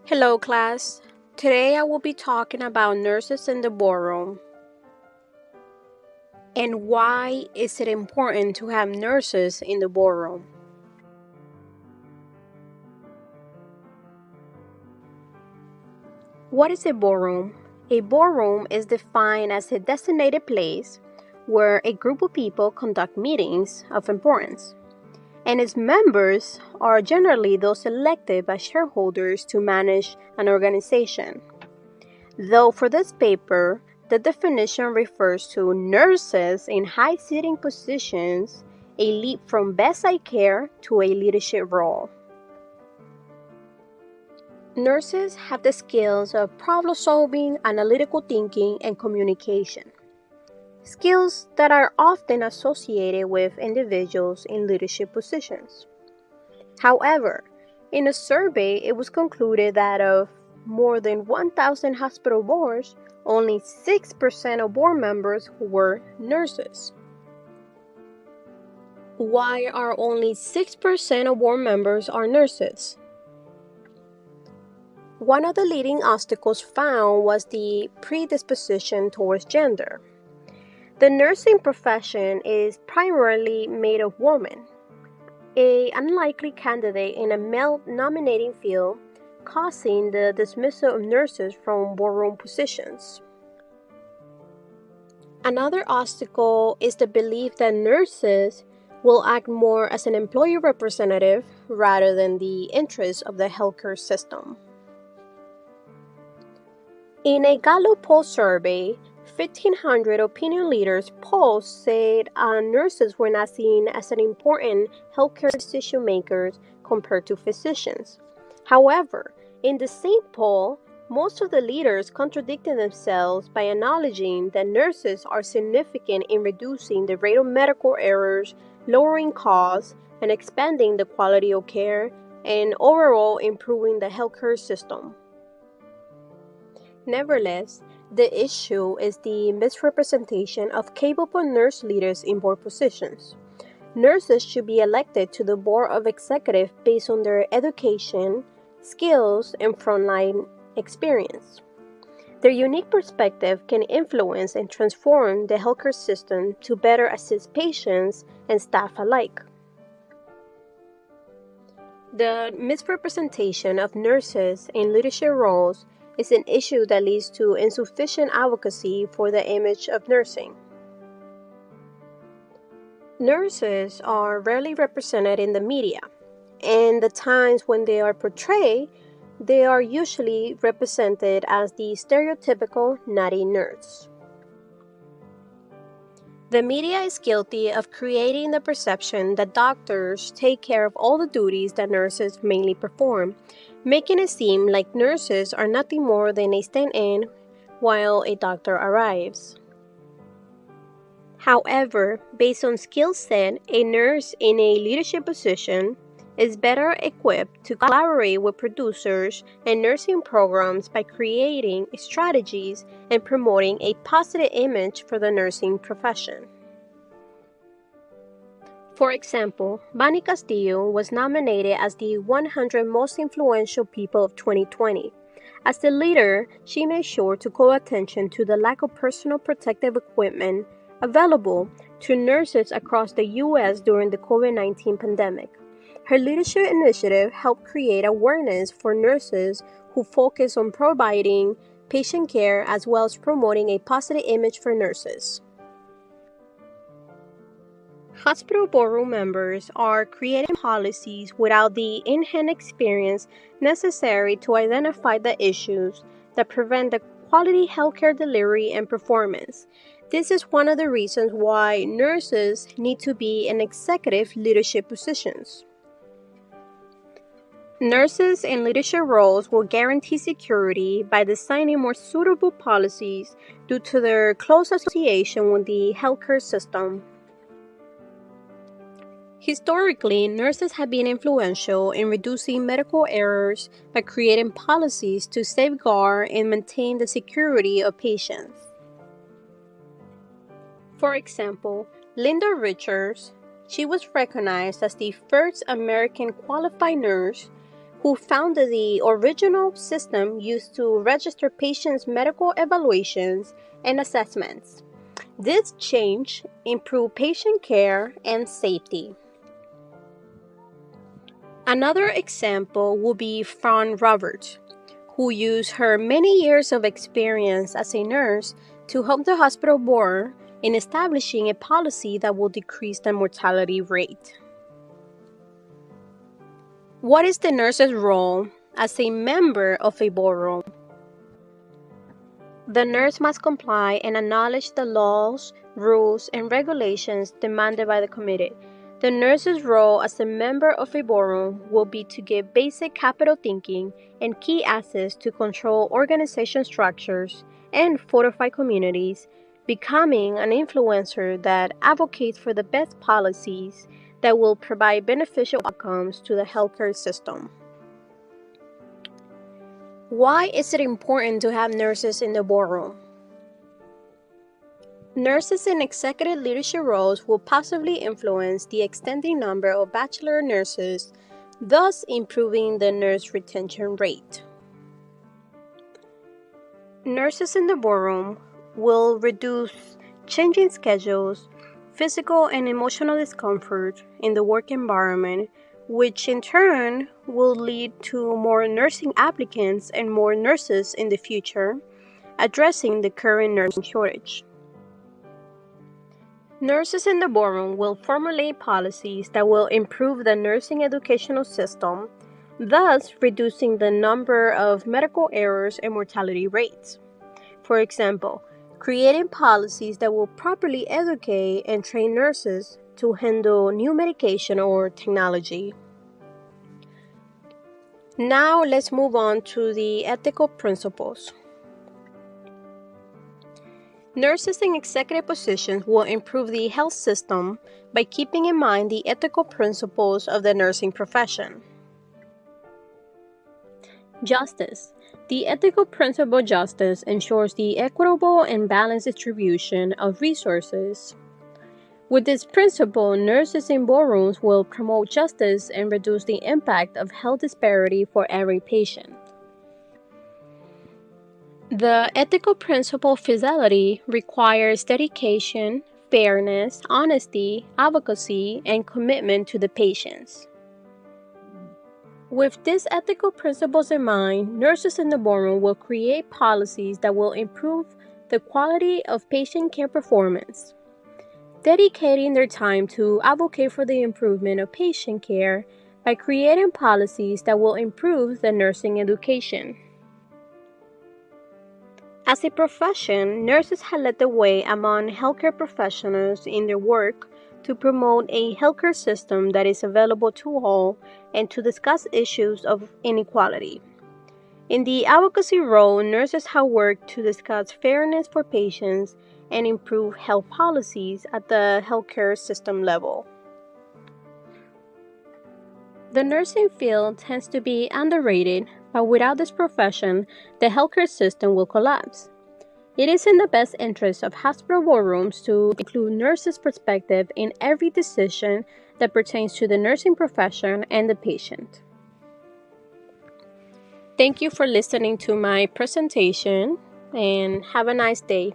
Hello, class. Today I will be talking about nurses in the boardroom and why is it important to have nurses in the boardroom. What is a boardroom? A boardroom is defined as a designated place where a group of people conduct meetings of importance, and its members are generally those elected by shareholders to manage an organization. Though for this paper, the definition refers to nurses in high sitting positions, a leap from bedside care to a leadership role. Nurses have the skills of problem solving, analytical thinking, and communication. Skills that are often associated with individuals in leadership positions. However, in a survey, it was concluded that of more than 1,000 hospital boards, only 6% of board members were nurses. Why are only 6% of board members are nurses? One of the leading obstacles found was the predisposition towards gender. The nursing profession is primarily made of women, an unlikely candidate in a male-dominating field, causing the dismissal of nurses from boardroom positions. Another obstacle is the belief that nurses will act more as an employee representative rather than the interests of the healthcare system. In a Gallup poll survey, 1,500 opinion leaders polled said nurses were not seen as an important healthcare decision makers compared to physicians. However, in the same poll, most of the leaders contradicted themselves by acknowledging that nurses are significant in reducing the rate of medical errors, lowering costs, and expanding the quality of care, and overall improving the healthcare system. Nevertheless, the issue is the misrepresentation of capable nurse leaders in board positions. Nurses should be elected to the board of executives based on their education, skills, and frontline experience. Their unique perspective can influence and transform the healthcare system to better assist patients and staff alike. The misrepresentation of nurses in leadership roles is an issue that leads to insufficient advocacy for the image of nursing. Nurses are rarely represented in the media, and the times when they are portrayed, they are usually represented as the stereotypical naughty nurse. The media is guilty of creating the perception that doctors take care of all the duties that nurses mainly perform, making it seem like nurses are nothing more than a stand-in while a doctor arrives. However, based on skill set, a nurse in a leadership position is better equipped to collaborate with producers and nursing programs by creating strategies and promoting a positive image for the nursing profession. For example, Bonnie Castillo was nominated as the 100 most influential people of 2020. As the leader, she made sure to call attention to the lack of personal protective equipment available to nurses across the U.S. during the COVID-19 pandemic. Her leadership initiative helped create awareness for nurses who focus on providing patient care as well as promoting a positive image for nurses. Hospital boardroom members are creating policies without the in-hand experience necessary to identify the issues that prevent the quality healthcare delivery and performance. This is one of the reasons why nurses need to be in executive leadership positions. Nurses in leadership roles will guarantee security by designing more suitable policies due to their close association with the healthcare system. Historically, nurses have been influential in reducing medical errors by creating policies to safeguard and maintain the security of patients. For example, Linda Richards, she was recognized as the first American qualified nurse who founded the original system used to register patients' medical evaluations and assessments. This change improved patient care and safety. Another example will be Fran Roberts, who used her many years of experience as a nurse to help the hospital board in establishing a policy that will decrease the mortality rate. What is the nurse's role as a member of a boardroom? The nurse must comply and acknowledge the laws, rules, and regulations demanded by the committee. The nurse's role as a member of a boardroom will be to give basic capital thinking and key assets to control organization structures and fortify communities, becoming an influencer that advocates for the best policies that will provide beneficial outcomes to the healthcare system. Why is it important to have nurses in the boardroom? Nurses in executive leadership roles will positively influence the extending number of bachelor nurses, thus improving the nurse retention rate. Nurses in the boardroom will reduce changing schedules, physical and emotional discomfort in the work environment, which in turn will lead to more nursing applicants and more nurses in the future, addressing the current nursing shortage. Nurses in the boardroom will formulate policies that will improve the nursing educational system, thus reducing the number of medical errors and mortality rates. For example, creating policies that will properly educate and train nurses to handle new medication or technology. Now let's move on to the ethical principles. Nurses in executive positions will improve the health system by keeping in mind the ethical principles of the nursing profession. Justice. The ethical principle of justice ensures the equitable and balanced distribution of resources. With this principle, nurses in boardrooms will promote justice and reduce the impact of health disparity for every patient. The ethical principle of fidelity requires dedication, fairness, honesty, advocacy, and commitment to the patients. With these ethical principles in mind, nurses in the boardroom will create policies that will improve the quality of patient care performance, dedicating their time to advocate for the improvement of patient care by creating policies that will improve the nursing education. As a profession, nurses have led the way among healthcare professionals in their work to promote a healthcare system that is available to all and to discuss issues of inequality. In the advocacy role, nurses have worked to discuss fairness for patients and improve health policies at the healthcare system level. The nursing field tends to be underrated, but without this profession, the healthcare system will collapse. It is in the best interest of hospital boardrooms to include nurses' perspective in every decision that pertains to the nursing profession and the patient. Thank you for listening to my presentation, and have a nice day.